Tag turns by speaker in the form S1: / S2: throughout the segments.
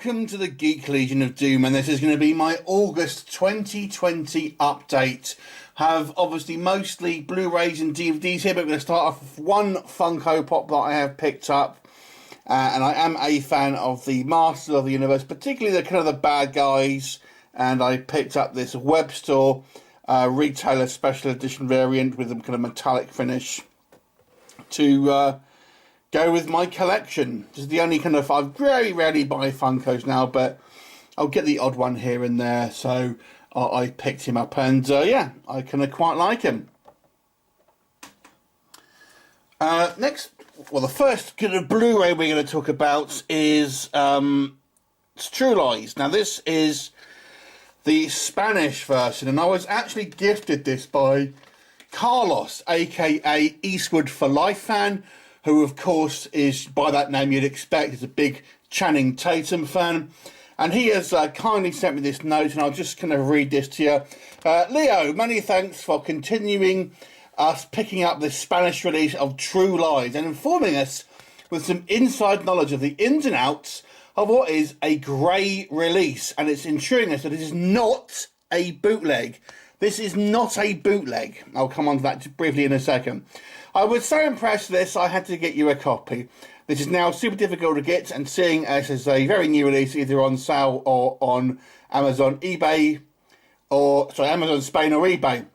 S1: welcome to the Geek Legion of Doom, and this is going to be my August 2020 update. Have obviously mostly Blu-rays and DVDs here, but we're going to start off with one Funko Pop that I have picked up, and I am a fan of the Masters of the Universe, particularly the kind of the bad guys, and I picked up this web store retailer special edition variant with a kind of metallic finish to go with my collection. This is the only kind of, I very rarely buy Funkos now, but I'll get the odd one here and there, so I picked him up, and yeah, I kind of quite like him. Next, well, the first kind of Blu-ray we're going to talk about is True Lies. Now, this is the Spanish version, and I was actually gifted this by Carlos, aka Eastwood for Life fan, who of course is, by that name you'd expect, is a big Channing Tatum fan. And he has kindly sent me this note, and I'll just kind of read this to you. Leo, many thanks for continuing us picking up the Spanish release of True Lies and informing us with some inside knowledge of the ins and outs of what is a grey release. And it's ensuring us that it is not a bootleg. This is not a bootleg. I'll come on to that briefly in a second. I was so impressed with this, I had to get you a copy. This is now super difficult to get, and seeing as it's a very new release, either on sale or on Amazon, eBay, or, sorry, Amazon Spain or eBay.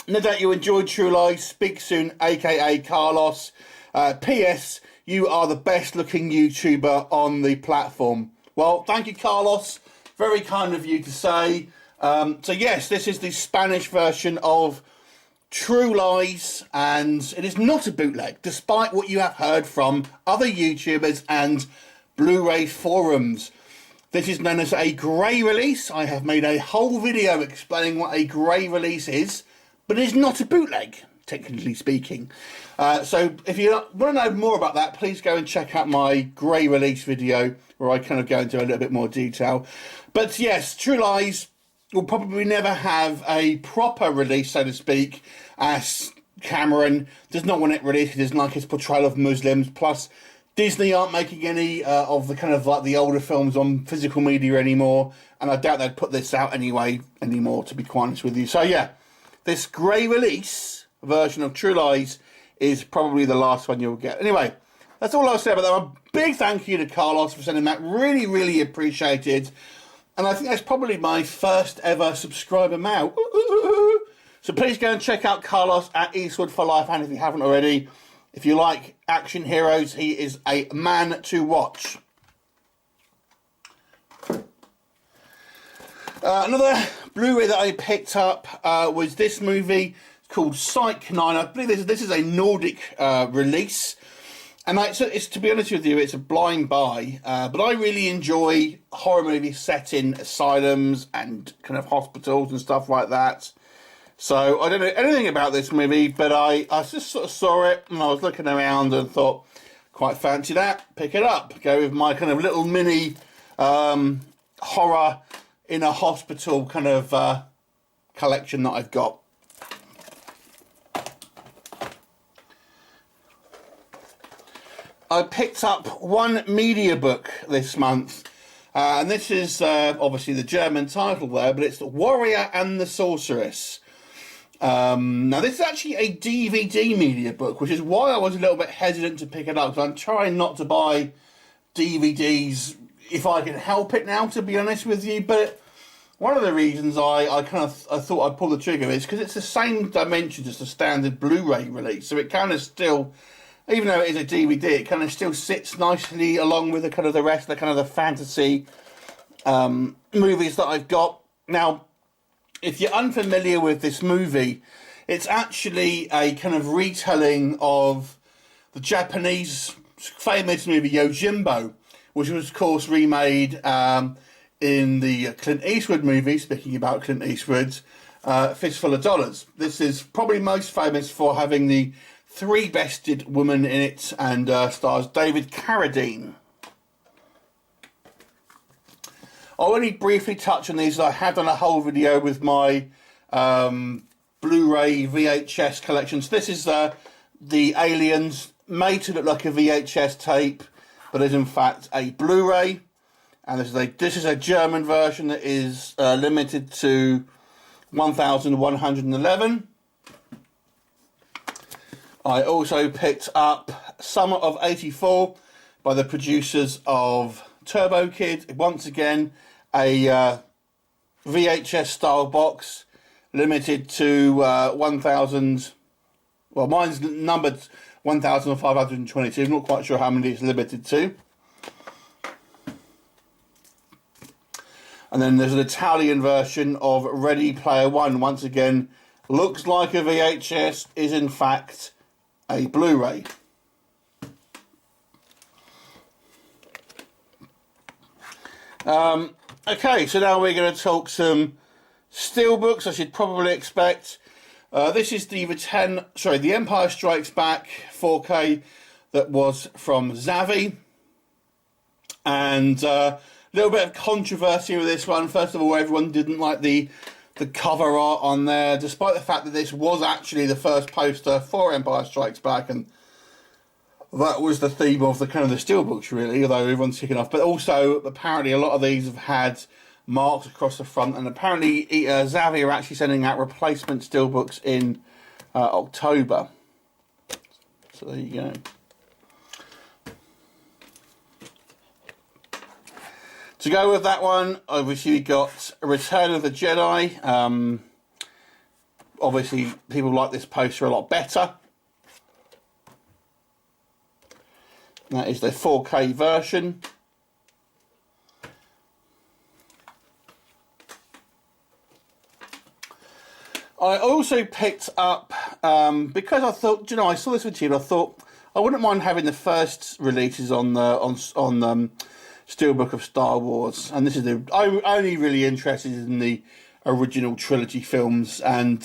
S1: No doubt you enjoyed True Lies. Speak soon, aka Carlos. P.S. You are the best looking YouTuber on the platform. Well, thank you, Carlos. Very kind of you to say. So yes, this is the Spanish version of True Lies, and it is not a bootleg, despite what you have heard from other YouTubers and Blu-ray forums. This is known as a grey release. I have made a whole video explaining what a grey release is, but it is not a bootleg, technically speaking. So if you want to know more about that, please go and check out my grey release video, where I kind of go into a little bit more detail. But yes, True Lies will probably never have a proper release, so to speak, as Cameron does not want it released. It doesn't like his portrayal of Muslims. Plus, Disney aren't making any of the kind of like the older films on physical media anymore, and I doubt they'd put this out anymore, to be quite honest with you. So yeah, this grey release version of True Lies is probably the last one you'll get. Anyway, that's all I'll say about that. A big thank you to Carlos for sending that. Really, really appreciated. And I think that's probably my first ever subscriber mail. So please go and check out Carlos at Eastwood for Life, and if you haven't already, if you like action heroes, he is a man to watch. Another Blu-ray that I picked up was this movie called Psych 9. I believe this is a Nordic release. And it's, to be honest with you, it's a blind buy, but I really enjoy horror movies set in asylums and kind of hospitals and stuff like that. So I don't know anything about this movie, but I just sort of saw it and I was looking around and thought, quite fancy that, pick it up. Go with my kind of little mini horror in a hospital kind of collection that I've got. I picked up one Mediabook this month, and this is obviously the German title there, but it's Warrior and the Sorceress. Now this is actually a DVD Mediabook, which is why I was a little bit hesitant to pick it up, because I'm trying not to buy DVDs if I can help it now, to be honest with you. But one of the reasons I thought I'd pull the trigger is because it's the same dimensions as the standard Blu-ray release, so it kind of still, even though it is a DVD, it kind of still sits nicely along with the kind of the rest of the kind of the fantasy movies that I've got. Now, if you're unfamiliar with this movie, it's actually a kind of retelling of the Japanese famous movie Yojimbo, which was of course remade in the Clint Eastwood movie, speaking about Clint Eastwood's Fistful of Dollars. This is probably most famous for having the three-breasted woman in it, and stars David Carradine. I'll only briefly touch on these. I have done a whole video with my Blu-ray VHS collections. This is the Aliens, made to look like a VHS tape, but is in fact a Blu-ray. And this is a German version that is limited to 1111. I also picked up Summer of '84 by the producers of Turbo Kid. Once again, a VHS style box, limited to 1,000. Well, mine's numbered 1,522. I'm not quite sure how many it's limited to. And then there's an Italian version of Ready Player One. Once again, looks like a VHS, is in fact a Blu-ray. Okay, so now we're going to talk some Steelbooks, as you'd probably expect. This is the The Empire Strikes Back 4K that was from Zavvi. And little bit of controversy with this one. First of all, everyone didn't like the cover art on there, despite the fact that this was actually the first poster for Empire Strikes Back, and that was the theme of the kind of the Steelbooks, really, although everyone's kicking off. But also, apparently, a lot of these have had marks across the front, and apparently Zavvi are actually sending out replacement Steelbooks in October. So there you go. To go with that one, obviously we got Return of the Jedi. Obviously, people like this poster a lot better. That is the 4K version. I also picked up, because I thought, you know, I saw this with you, and I thought I wouldn't mind having the first releases on Steelbook of Star Wars, and this is I'm only really interested in the original trilogy films, and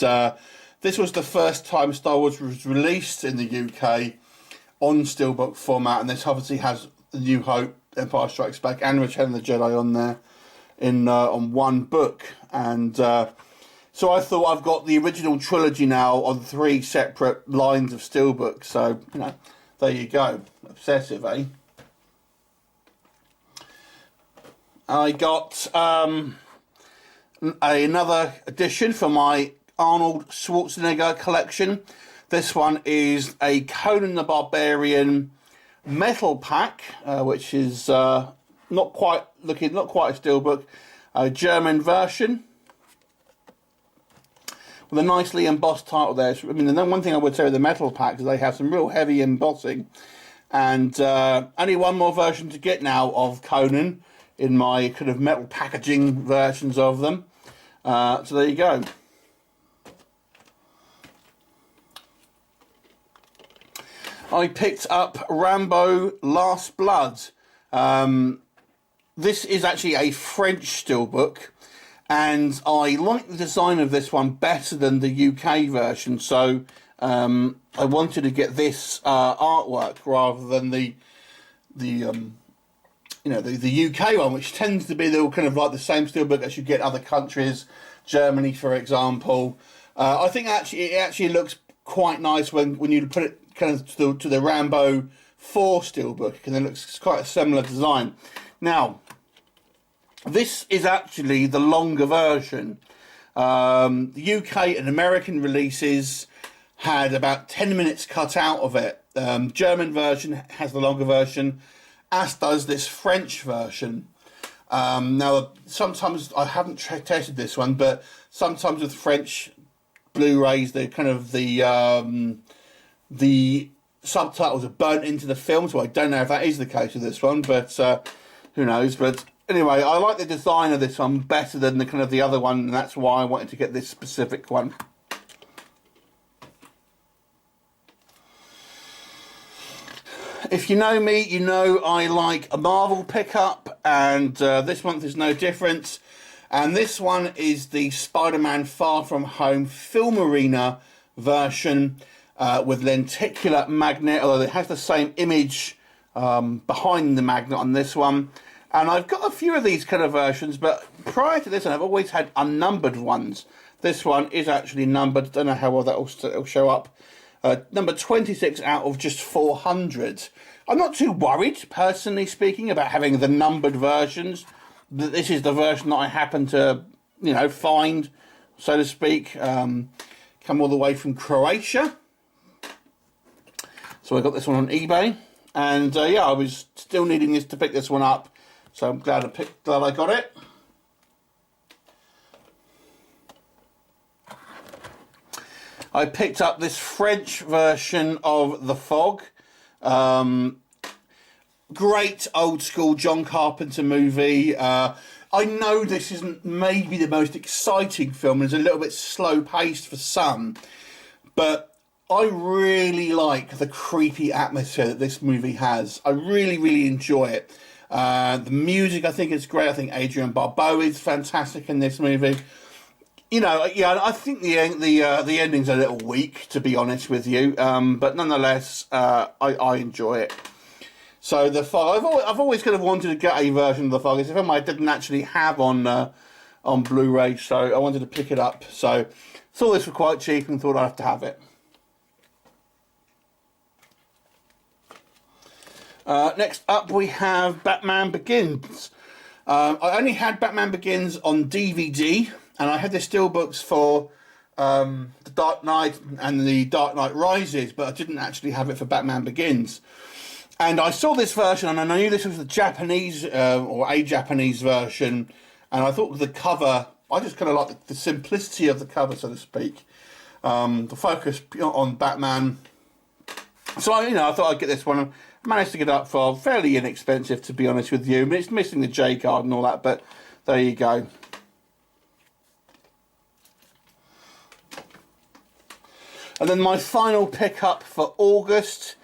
S1: this was the first time Star Wars was released in the UK on Steelbook format, and this obviously has The New Hope, Empire Strikes Back, and Return of the Jedi on there on one book, and so I thought I've got the original trilogy now on 3 separate lines of Steelbook, so you know, there you go, obsessive, eh? I got another edition for my Arnold Schwarzenegger collection. This one is a Conan the Barbarian metal pack, which is not quite a Steelbook, a German version with a nicely embossed title there. I mean, the one thing I would say with the metal pack is they have some real heavy embossing, and only one more version to get now of Conan in my kind of metal packaging versions of them. So there you go. I picked up Rambo Last Blood. This is actually a French Steelbook, and I like the design of this one better than the UK version, so I wanted to get this artwork rather than the UK one, which tends to be kind of like the same Steelbook as you get other countries, Germany, for example. I think it actually looks quite nice when you put it kind of to the Rambo 4 Steelbook, and it looks quite a similar design. Now, this is actually the longer version. The UK and American releases had about 10 minutes cut out of it. German version has the longer version, as does this French version. Now, sometimes I haven't tested this one, but sometimes with French Blu-rays, the subtitles are burnt into the film, so I don't know if that is the case with this one, but who knows. But anyway, I like the design of this one better than the kind of the other one, and that's why I wanted to get this specific one. If you know me, you know I like a Marvel pickup, and this month is no different. And this one is the Spiderman Far From Home Film Arena version with lenticular magnet, although it has the same image behind the magnet on this one. And I've got a few of these kind of versions, but prior to this, I've always had unnumbered ones. This one is actually numbered. Don't know how well that will show up. Number 26 out of just 400. I'm not too worried, personally speaking, about having the numbered versions this is the version that I happen to, you know, find, so to speak. Come all the way from Croatia. So I got this one on eBay. And yeah, I was still needing this to pick this one up. So I'm glad I got it. I picked up this French version of The Fog. Great old school John Carpenter movie. I know this isn't maybe the most exciting film. It's a little bit slow paced for some, but I really like the creepy atmosphere that this movie has. I really, really enjoy it. The music, I think, is great. I think Adrienne Barbeau is fantastic in this movie. You know, yeah, I think the ending's a little weak, to be honest with you. But nonetheless, I enjoy it. So The Fog, I've always kind of wanted to get a version of The Fog. It's a film I didn't actually have on Blu-ray, so I wanted to pick it up. So saw this for quite cheap and thought I'd have to have it. Next up we have Batman Begins. I only had Batman Begins on DVD, and I had the steelbooks for The Dark Knight and The Dark Knight Rises, but I didn't actually have it for Batman Begins. And I saw this version, and I knew this was the Japanese, or a Japanese version, and I thought the cover, I just kind of like the simplicity of the cover, so to speak. The focus on Batman. So, I thought I'd get this one. I managed to get it up for fairly inexpensive, to be honest with you. But it's missing the J card and all that, but there you go. And then my final pickup for August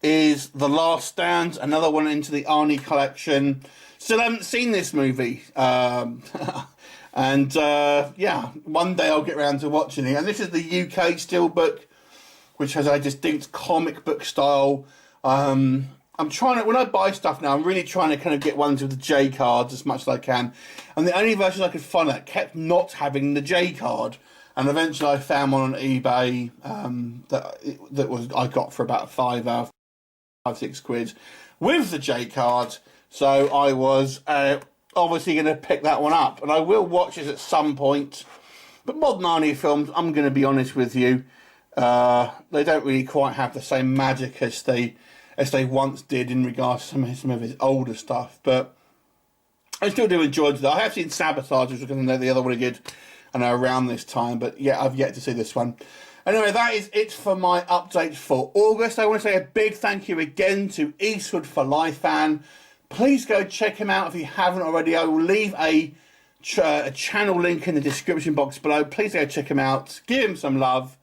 S1: is The Last Stand, another one into the Arnie collection. Still haven't seen this movie. And yeah, one day I'll get around to watching it. And this is the UK Steelbook, which has a distinct comic book style. I'm trying to, when I buy stuff now, I'm really trying to kind of get ones with the J cards as much as I can. And the only versions I could find that kept not having the J card. And eventually I found one on eBay that was I got for about £5-6 with the J card. So I was obviously going to pick that one up, and I will watch it at some point. But modern Arnie films, I'm going to be honest with you, they don't really quite have the same magic as they once did in regards to some of his older stuff. But I still do enjoy it. I have seen Sabotage, which was going to know the other one I did, and around this time. But yeah, I've yet to see this one. Anyway, that is it for my updates for August. I want to say a big thank you again to Eastwood for Life Fan. Please go check him out if you haven't already. I will leave a channel link in the description box below. Please go check him out. Give him some love.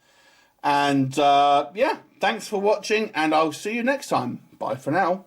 S1: And yeah, thanks for watching, and I'll see you next time. Bye for now.